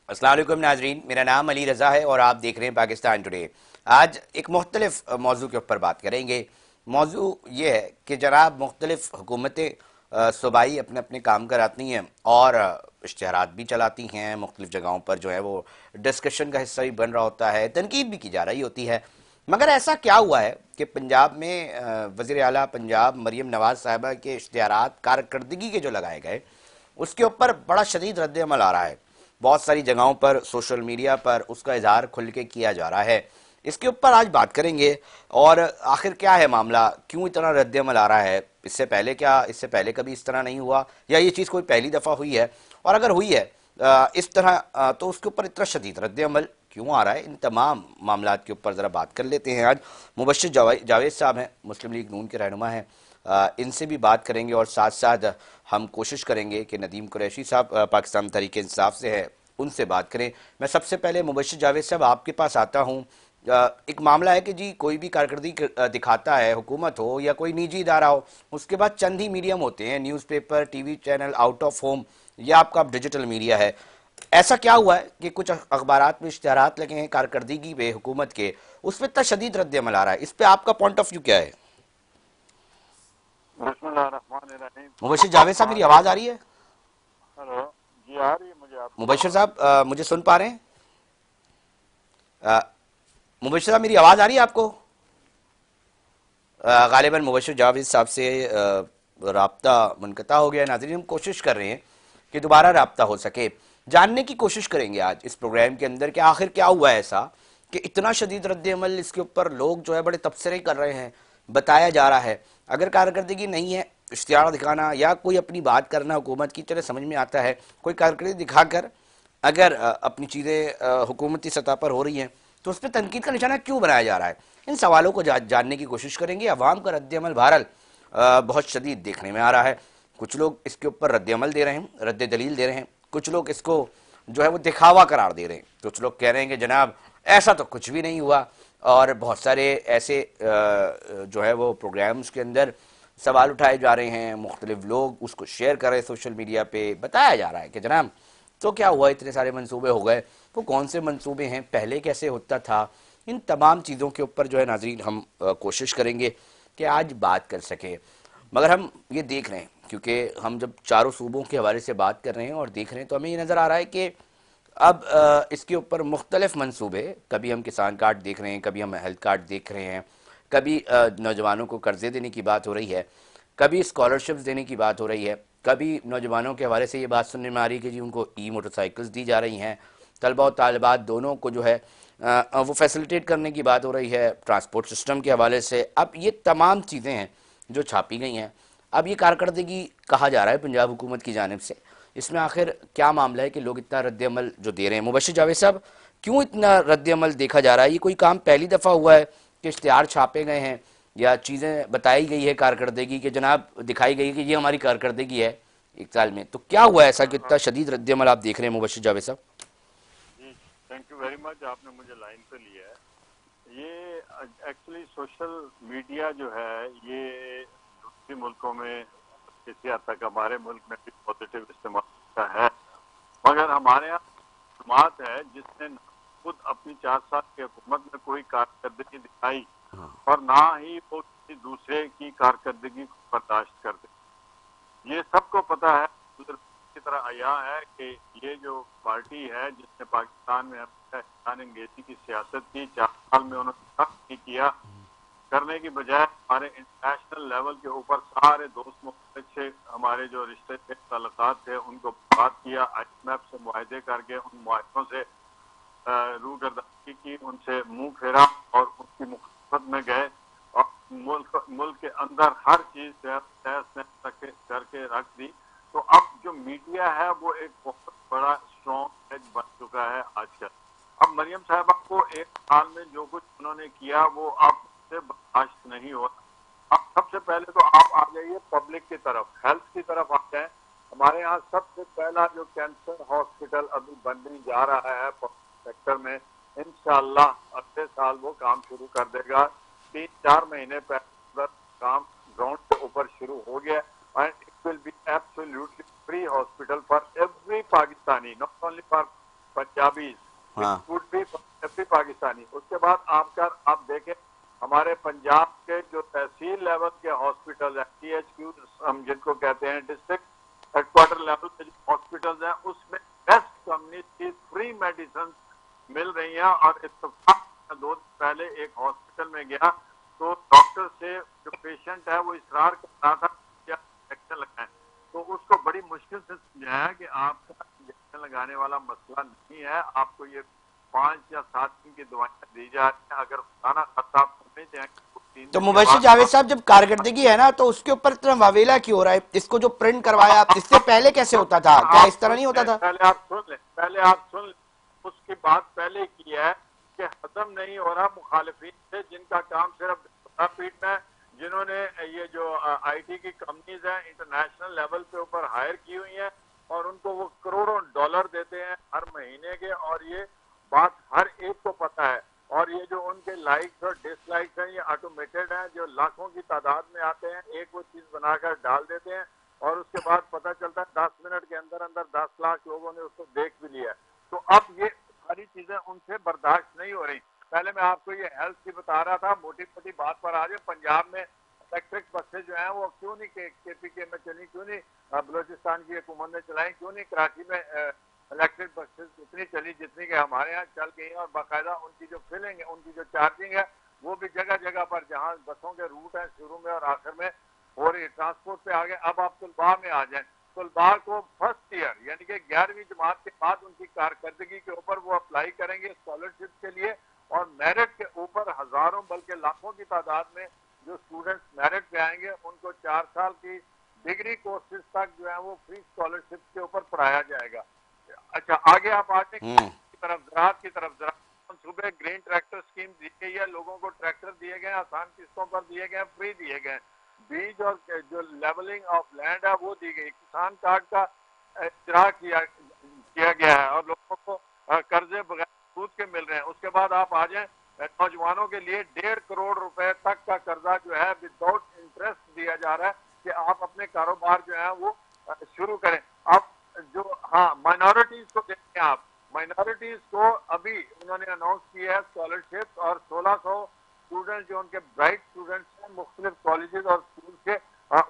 السلام علیکم ناظرین، میرا نام علی رضا ہے اور آپ دیکھ رہے ہیں پاکستان ٹوڈے۔ آج ایک مختلف موضوع کے اوپر بات کریں گے۔ موضوع یہ ہے کہ جناب مختلف حکومتیں صوبائی اپنے اپنے کام کراتی ہیں اور اشتہارات بھی چلاتی ہیں مختلف جگہوں پر، جو ہے وہ ڈسکشن کا حصہ بھی بن رہا ہوتا ہے، تنقید بھی کی جا رہی ہوتی ہے۔ مگر ایسا کیا ہوا ہے کہ پنجاب میں وزیر اعلیٰ پنجاب مریم نواز صاحبہ کے اشتہارات کارکردگی کے جو لگائے گئے، اس کے اوپر بڑا شدید رد عمل آ رہا ہے۔ بہت ساری جگہوں پر سوشل میڈیا پر اس کا اظہار کھل کے کیا جا رہا ہے۔ اس کے اوپر آج بات کریں گے، اور آخر کیا ہے معاملہ، کیوں اتنا رد عمل آ رہا ہے؟ اس سے پہلے کبھی اس طرح نہیں ہوا، یا یہ چیز کوئی پہلی دفعہ ہوئی ہے؟ اور اگر ہوئی ہے اس طرح، تو اس کے اوپر اتنا شدید رد عمل کیوں آ رہا ہے؟ ان تمام معاملات کے اوپر ذرا بات کر لیتے ہیں۔ آج مبشر جاوید صاحب ہیں، مسلم لیگ نون کے رہنما ہیں، ان سے بھی بات کریں گے، اور ساتھ ساتھ ہم کوشش کریں گے کہ ندیم قریشی صاحب پاکستان تحریک انصاف سے ہیں، ان سے بات کریں۔ میں سب سے پہلے مبشر جاوید صاحب آپ کے پاس آتا ہوں۔ ایک معاملہ ہے کہ جی کوئی بھی کارکردگی دکھاتا ہے، حکومت ہو یا کوئی نجی ادارہ ہو، اس کے بعد چند ہی میڈیم ہوتے ہیں، news paper, T V channel, out of home, یا آپ کا ڈیجیٹل میڈیا ہے۔ ایسا کیا ہوا ہے کہ کچھ اخبارات میں اشتہارات لگے ہیں کارکردگی پہ حکومت کے، اس پہ اتنا شدید رد عمل آ رہا ہے؟ اس پہ آپ کا پوائنٹ آف ویو کیا ہے؟ بسم اللہ الرحمن الرحیم۔ مبشر جاوید صاحب میری ہمارے آواز آ رہی ہے؟ ہلو، جی آ رہی ہے مجھے آپ کی مبشر آواز؟ صاحب مجھے سن پا رہے ہیں؟ آ، مبشر صاحب میری آواز آ رہی ہے آپ کو؟ غالباً مبشر جاوید صاحب سے رابطہ منقطع ہو گیا۔ ناظرین، ہم کوشش کر رہے ہیں کہ دوبارہ رابطہ ہو سکے۔ جاننے کی کوشش کریں گے آج اس پروگرام کے اندر کہ آخر کیا ہوا ہے ایسا کہ اتنا شدید رد عمل، اس کے اوپر لوگ جو ہے بڑے تبصرے کر رہے ہیں، بتایا جا رہا ہے۔ اگر کارکردگی نہیں ہے، اشتہار دکھانا یا کوئی اپنی بات کرنا حکومت کی طرح سمجھ میں آتا ہے، کوئی کارکردگی دکھا کر اگر اپنی چیزیں حکومتی سطح پر ہو رہی ہیں، تو اس پہ تنقید کا نشانہ کیوں بنایا جا رہا ہے؟ ان سوالوں کو جاننے کی کوشش کریں گے۔ عوام کا رد عمل بہرحال بہت شدید دیکھنے میں آ رہا ہے۔ کچھ لوگ اس کے اوپر رد عمل دے رہے ہیں، رد دلیل دے رہے ہیں، کچھ لوگ اس کو جو ہے وہ دکھاوا قرار دے رہے ہیں، کچھ لوگ کہہ رہے ہیں کہ جناب ایسا تو کچھ بھی نہیں ہوا، اور بہت سارے ایسے جو ہے وہ پروگرامز کے اندر سوال اٹھائے جا رہے ہیں، مختلف لوگ اس کو شیئر کر رہے ہیں سوشل میڈیا پہ، بتایا جا رہا ہے کہ جناب تو کیا ہوا، اتنے سارے منصوبے ہو گئے، وہ کون سے منصوبے ہیں، پہلے کیسے ہوتا تھا؟ ان تمام چیزوں کے اوپر جو ہے ناظرین ہم کوشش کریں گے کہ آج بات کر سکیں۔ مگر ہم یہ دیکھ رہے ہیں، کیونکہ ہم جب چاروں صوبوں کے حوالے سے بات کر رہے ہیں اور دیکھ رہے ہیں، تو ہمیں یہ نظر آ رہا ہے کہ اب اس کے اوپر مختلف منصوبے، کبھی ہم کسان کارڈ دیکھ رہے ہیں، کبھی ہم ہیلتھ کارڈ دیکھ رہے ہیں، کبھی نوجوانوں کو قرضے دینے کی بات ہو رہی ہے، کبھی اسکالرشپس دینے کی بات ہو رہی ہے، کبھی نوجوانوں کے حوالے سے یہ بات سننے میں آ رہی ہے کہ جی ان کو ای موٹر سائیکلز دی جا رہی ہیں، طلبہ و طالبات دونوں کو جو ہے وہ فیسلیٹیٹ کرنے کی بات ہو رہی ہے ٹرانسپورٹ سسٹم کے حوالے سے۔ اب یہ تمام چیزیں ہیں جو چھاپی گئی ہیں۔ اب یہ کارکردگی کہا جا رہا ہے پنجاب حکومت کی جانب سے، اس میں آخر کیا معاملہ ہے کہ لوگ اتنا رد عمل جو دے رہے ہیں؟ مبشر جاوید صاحب، کیوں اتنا رد عمل دیکھا جا رہا ہے؟ یہ کوئی کام پہلی دفعہ ہوا ہے کہ اشتہار چھاپے گئے ہیں یا چیزیں بتائی گئی ہے کارکردگی کہ جناب دکھائی گئی ہے کہ یہ ہماری کارکردگی ہے ایک سال میں؟ تو کیا ہوا ہے ایسا کہ اتنا شدید رد عمل آپ دیکھ رہے ہیں مبشر جاوید صاحب؟ جی، تھینک یو ویری مچ، آپ نے مجھے لائن پہ لیا ہے۔ یہ ایکچولی سوشل میڈیا جو ہے یہ دوسری ملکوں میں کسی حد تک ہمارے ملک میں بھی پازیٹیو استعمال کا ہے، مگر ہمارے یہاں معلومات ہے جس نے خود اپنی 4 سال کی حکومت میں کوئی کارکردگی دکھائی اور نہ ہی وہ کسی دوسرے کی کارکردگی کو برداشت کرتے۔ یہ سب کو پتہ ہے، کی طرح عیاں ہے کہ یہ جو پارٹی ہے جس نے پاکستان میں احسان انگیزی کی سیاست کی، 4 سال میں انہوں نے کچھ نہیں کیا، کرنے کی بجائے ہمارے انٹرنیشنل لیول کے اوپر سارے دوست ممالک سے ہمارے جو رشتے تھے، تعلقات تھے، ان کو بات کیا، آئی ایم ایف سے معاہدے کر کے ان معاہدوں سے روگردانی کی، ان سے منہ پھیرا اور ان کی مخالفت میں گئے، اور ملک کے اندر ہر چیز تحس نحس کر کے رکھ دی۔ تو اب جو میڈیا ہے وہ ایک بہت بڑا اسٹرانگ ایج بن چکا ہے آج کل۔ اب مریم صاحبہ کو 1 سال میں جو کچھ انہوں نے کیا وہ اب سے برداشت نہیں ہوتا۔ اب سب سے پہلے تو آپ آ جائیے پبلک کی طرف، ہیلتھ کی طرف آ جائیں۔ ہمارے یہاں سب سے پہلا جو کینسر ہاسپٹل ابھی بننے جا رہا ہے پبلک سیکٹر میں، انشاءاللہ اگلے سال وہ کام شروع کر دے گا۔ 3-4 مہینے پہلے کام گراؤنڈ کے اوپر شروع ہو گیا، and it will be absolutely free hospital for every Pakistani, not only for Punjabi हाँ वुड बी पाकिस्तानी। उसके बाद आप देखें हमारे पंजाब के जो तहसील लेवल के हॉस्पिटल हैं, THQ हम जिनको कहते हैं, डिस्ट्रिक्ट हेडक्वार्टर लेवल के जो हॉस्पिटल्स हैं, उसमें बेस्ट कम्युनिटी फ्री मेडिसिन मिल रही हैं। और इत्तेफाक 2 दिन पहले एक हॉस्पिटल में गया तो डॉक्टर से जो पेशेंट है वो इसरार कर रहा था इंजेक्शन लगाएं, तो उसको बड़ी मुश्किल से समझाया कि आपका इंजेक्शन लगाने वाला मसला नहीं है, आपको ये 5 या 7 दिन की दवाइयां दी जा रही हैं, अगर खाना खाता आप नहीं जाएंगे तो 3 तो दिन के मुबश्शिर बाद जावेद आप साहब, जब कारकर्दगी है ना तो उसके ऊपर इतना वावेला क्यों हो रहा है? इसको जो प्रिंट करवाया आप, इससे पहले कैसे होता था? क्या आप इस तरह सुन नहीं होता लें, था? पहले आप सुन लें, उसकी बात पहले की है कि हजम नहीं हो रहा मुखालिफिन से, जिनका काम सिर्फ पीटना है, जिन्होंने ये जो IT की कंपनीज हैं इंटरनेशनल लेवल पे ऊपर हायर की हुई हैं और उनको वो करोड़ों डॉलर देते हैं हर महीने के, और ये बात हर एक को पता है। और ये जो उनके लाइक्स और डिसलाइक्स हैं ये ऑटोमेटेड हैं, जो लाखों की तादाद में आते हैं, एक वो चीज बनाकर डाल देते हैं और उसके बाद पता चलता है 10 मिनट के अंदर अंदर 10 लाख लोगों ने उसको देख भी लिया। तो अब ये सारी चीजें उनसे बर्दाश्त नहीं हो रही। पहले मैं आपको ये हेल्थ की बता रहा था, मोटी मोटी बात पर आ जाए। पंजाब में इलेक्ट्रिक बसेज जो हैं वो क्यों नहीं KPK में चली, क्यों नहीं बलोचिस्तान की हुकूमत ने चलाई, क्यों नहीं कराची में इलेक्ट्रिक बसेज इतनी चली जितनी कि हमारे यहाँ चल गई हैं, और बाकायदा उनकी जो फिलिंग है, उनकी जो चार्जिंग है वो भी जगह जगह पर, जहाँ बसों के रूट हैं शुरू में और आखिर में हो रही। ट्रांसपोर्ट पे आ गए। अब आप तुलबा में आ जाएं, तुलबा को फर्स्ट ईयर यानी कि 11वीं जमात के बाद उनकी कारकर्दगी के ऊपर वो अप्लाई करेंगे स्कॉलरशिप के लिए, और मेरिट के ऊपर हजारों बल्कि लाखों की तादाद में जो स्टूडेंट्स मेरिट पे आएंगे उनको 4 साल की डिग्री कोर्सेज तक जो है वो फ्री स्कॉलरशिप के ऊपर पढ़ाया जाएगा। अच्छा, आगे आप आते की तरफ, ज़राअत की तरफ, ज़राअत मंसूबे ग्रीन ट्रैक्टर स्कीम दी गई है, लोगों को ट्रैक्टर दिए गए, आसान किस्तों पर दिए गए, फ्री दिए गए। बीज और जो लेवलिंग ऑफ लैंड है वो दी गई, किसान कार्ड का इज्रा किया गया है और लोगों को कर्जे बगैर सूद के मिल रहे हैं। उसके बाद आप आ जाएं, नौजवानों के लिए 1.5 करोड़ रुपए तक का कर्जा जो है विदाउट इंटरेस्ट दिया जा रहा है कि आप अपने कारोबार जो है वो शुरू करें। अब जो माइनॉरिटीज को देखते हैं आप, माइनॉरिटीज को अभी उन्होंने अनाउंस किया है स्कॉलरशिप, और 1600 स्टूडेंट जो उनके ब्राइट स्टूडेंट्स हैं मुख्तलिफ कॉलेजेस और स्कूल के,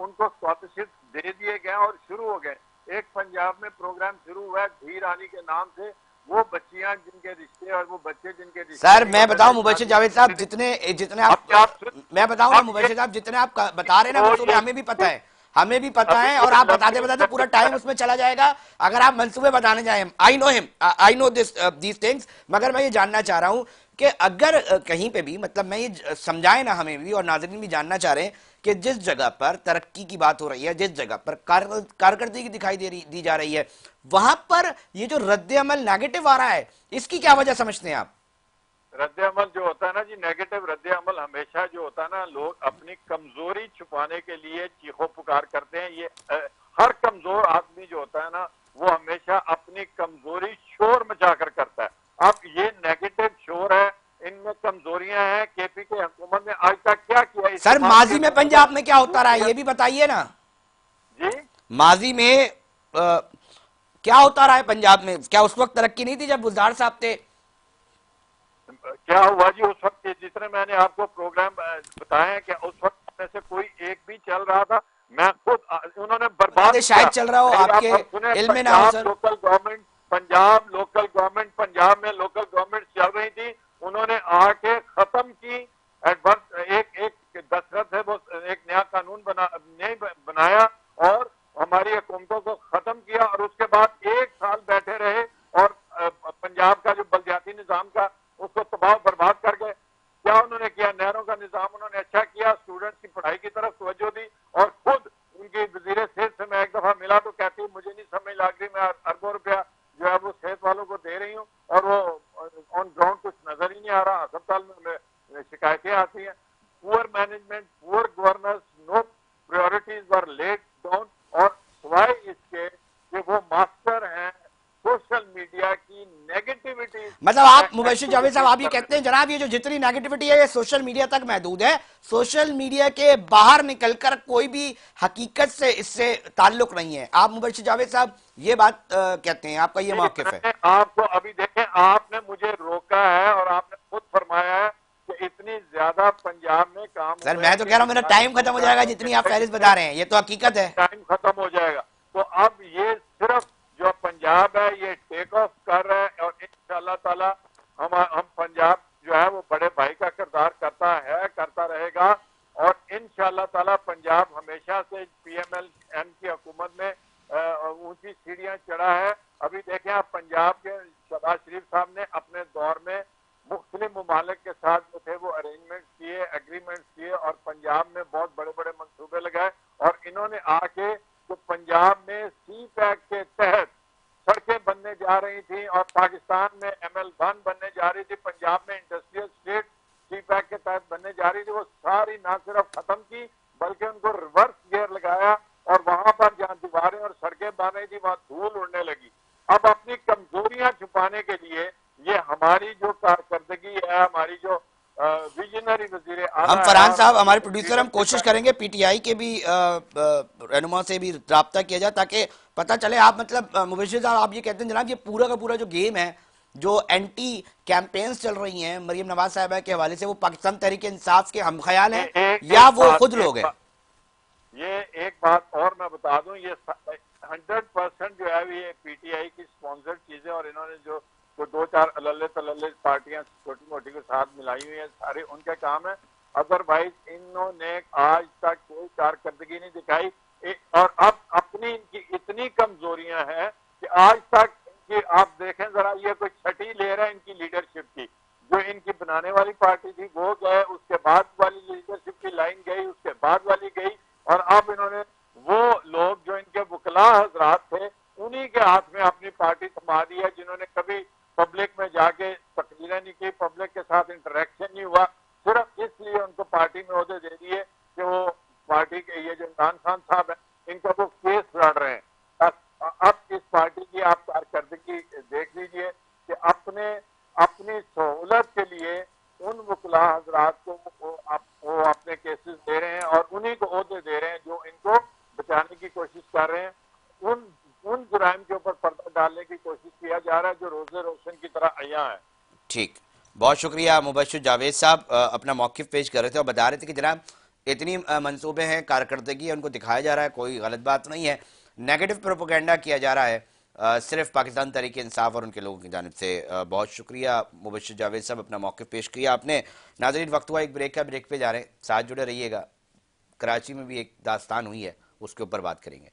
उनको स्कॉलरशिप दे दिए गए और शुरू हो गए। एक पंजाब में प्रोग्राम शुरू हुआ है धी रानी के नाम से, वो बच्चियां जिनके रिश्ते और वो बच्चे जिनके रिश्ते सर नहीं मैं होते बताऊं थे, मुबश्शिर जावेद साहब, जितने जितने अब क्या आप, मैं बताऊं ना अब ये मुबश्शिर साहब, जितने आप बता रहे हैं ना तो मंसूबे, ये हमें भी पता है, हमें भी पता अभी है, ये और आप बताते लंबी बताते पूरा टाइम उसमें चला जाएगा अगर आप मंसूबे बताने जाए। I know him, I know these things, मगर मैं ये जानना चाह रहा हूं कि अगर कहीं पे भी, मतलब मैं ये समझाए ना हमें भी और नाज़रीन भी जानना चाह रहे हैं कि जिस जगह पर तरक्की की बात हो रही है, जिस जगह पर कारकर्दगी दिखाई दी जा रही है, वहां पर ये जो रद्द अमल नेगेटिव आ रहा है, इसकी क्या वजह समझते हैं आप? रद्द अमल जो होता है ना जी, नेगेटिव रद्द अमल हमेशा जो होता है ना, लोग अपनी कमजोरी छुपाने के लिए चीखो पुकार करते हैं। ये हर कमजोर आदमी जो होता है ना वो हमेशा अपनी कमजोरी शोर मचाकर करता है। अब ये नेगेटिव शोर है, इनमें कमजोरियां हैं। KPK हुकूमत ने आज तक क्या किया इस सर बात माजी के में पंजाब में क्या होता रहा है, ये भी बताइए ना। जी। माजी में क्या होता रहा है पंजाब में? क्या उस वक्त तरक्की नहीं थी जब बुज़दार साहब थे? क्या हुआ जी उस वक्त? जितने मैंने आपको प्रोग्राम बताए हैं, क्या उस वक्त में से कोई एक भी चल रहा था? मैं खुद, उन्होंने बर्बाद शायद किया। चल रहा हो, मेरी बात आपके आप सुने, इल्म में ना हो सर। पंजाब में लोकल गवर्नमेंट चल रही थी, उन्होंने आके खत्म की। एक दस्तखत है वो, एक नया कानून नहीं बनाया और हमारी हुकूमतों को खत्म किया, और उसके बाद 1 साल बैठे रहे और पंजाब का जो बलदियाती निजाम का उसको तबाह बर्बाद कर गए। क्या उन्होंने किया? नहरों का निजाम उन्होंने अच्छा किया, स्टूडेंट्स की पढ़ाई की तरफ तवज्जो दी, और खुद उनकी वजीर सेहत से मैं एक दफा मिला तो कहती मुझे नहीं समझ लग रही, मैं अरबों रुपया जो है वो सेहत वालों को दे रही हूँ और वो ऑन ग्राउंड कुछ नजर ही नहीं आ रहा। अस्पताल में शिकायतें आती हैं। Poor management, poor governance, no priorities were laid down, और सिवाय इसके कि वो मास्टर हैं सोशल मीडिया की नेगेटिविटी। मतलब आप मुबश्शिर जावेद साहब आप ये कहते हैं जनाब ये जो जितनी नेगेटिविटी है ये सोशल मीडिया तक महदूद है, सोशल मीडिया के बाहर निकलकर कोई भी हकीकत से इससे ताल्लुक नहीं है। आप मुबश्शिर जावेद साहब ये बात कहते हैं, आपका ये मौक़िफ़ है। आपको अभी देखें, आपने मुझे रोका है और आपने खुद फरमाया है कि इतनी ज्यादा पंजाब में काम सर मैं तो कह रहा हूँ मेरा टाइम खत्म हो जाएगा जितनी आप फहरिस्त बता रहे हैं, ये तो हकीकत है। टाइम खत्म हो जाएगा। तो अब ये सिर्फ जो पंजाब है ये टेक ऑफ कर रहा है और इंशाअल्लाह ताला हम पंजाब जो है वो बड़े भाई का किरदार करता है, करता रहेगा और इंशाअल्लाह ताला पंजाब हमेशा से PMLN की हुकूमत में ऊंची सीढ़ियां चढ़ा है। अभी देखें आप पंजाब के शहबाज शरीफ साहब ने अपने दौर में मुख्तलिफ ममालिक के साथ जो थे वो अरेंजमेंट किए, एग्रीमेंट किए और पंजाब में बहुत बड़े बड़े मंसूबे लगाए और इन्होंने आके तो पंजाब में CPEC के तहत सड़कें बनने जा रही थी और पाकिस्तान में ML1 बनने जा रही थी, पंजाब में इंडस्ट्रियल स्टेट CPEC के तहत बनने जा रही थी, वो सारी ना सिर्फ खत्म की बल्कि उनको रिवर्स गियर लगाया और वहां पर जहाँ दीवारें और सड़कें बन रही थी वहां धूल उड़ने लगी। अब अपनी कमजोरियां छुपाने के लिए ये हमारी जो कारकर्दगी है, हमारी जो विजनरी वजीर आला हम फरहान साहब हमारे प्रोड्यूसर हम कोशिश करेंगे PTI के भी रहनुमा से भी राब्ता किया जाए ताकि पता चले। आप मतलब मुबश्शिर साहब आप ये कहते हैं जनाब ये पूरा का पूरा जो गेम है, जो एंटी कैंपेन्स चल रही हैं मरीम नवाज साहिबा के हवाले से, वो पाकिस्तान तहरीक इंसाफ के हम ख्याल हैं या वो खुद लोग हैं? ये एक बात और मैं बता दूं, ये 100% जो है ये PTI की स्पॉन्सर्ड चीजें और इन्होंने जो दो चार अल्ले तल्ले पार्टियां छोटी मोटी के साथ मिलाई हुई है, सारे उनके काम है। अदरवाइज इन्होंने आज तक कोई कारकर्दगी नहीं दिखाई और अब अपनी इनकी इतनी कमजोरियां हैं कि आज तक इनकी आप देखें जरा, ये कोई छठी ले रहा है इनकी लीडरशिप की। जो इनकी बनाने वाली पार्टी थी वो गए, उसके बाद वाली लीडरशिप की लाइन गई, उसके बाद वाली गई और अब इन्होंने वो लोग जो इनके वकला हजरात थे उन्हीं के हाथ में अपनी पार्टी थमा दी है, जिन्होंने कभी पब्लिक में जाके तकरीरें नहीं की, पब्लिक के साथ इंटरेक्शन नहीं हुआ, सिर्फ इसलिए उनको पार्टी में ओहदे दे दिए कि वो पार्टी के ये जो इमरान खान साहब है इनका वो केस लड़ रहे हैं। अब इस पार्टी की आप कारकर्दगी देख लीजिए कि अपनी सहूलत के लिए उन वकला हजरात को वो अपने केसेस दे रहे हैं और उन्हीं को ओहदे दे रहे हैं जो इनको बचाने की कोशिश कर रहे हैं। उन जुराइम के ऊपर पर्दा डालने की कोशिश किया जा रहा है जो रोजे रोशन की तरह अय्या है। ठीक, बहुत शुक्रिया मुबश्शिर जावेद साहब अपना मौक़िफ़ पेश कर रहे थे और बता रहे थे कि जनाब इतनी मंसूबे हैं, कारकर्दगी है, उनको दिखाया जा रहा है, कोई गलत बात नहीं है, नेगेटिव प्रोपेगेंडा किया जा रहा है सिर्फ पाकिस्तान तहरीक इंसाफ और उनके लोगों की जानिब से। बहुत शुक्रिया मुबश्शिर जावेद साहब अपना मौक़िफ़ पेश किया आपने। नाज़रीन वक्त हुआ एक ब्रेक का, ब्रेक पे जा रहे हैं, साथ जुड़े रहिएगा। कराची में भी एक दास्तान हुई है, उसके ऊपर बात करेंगे।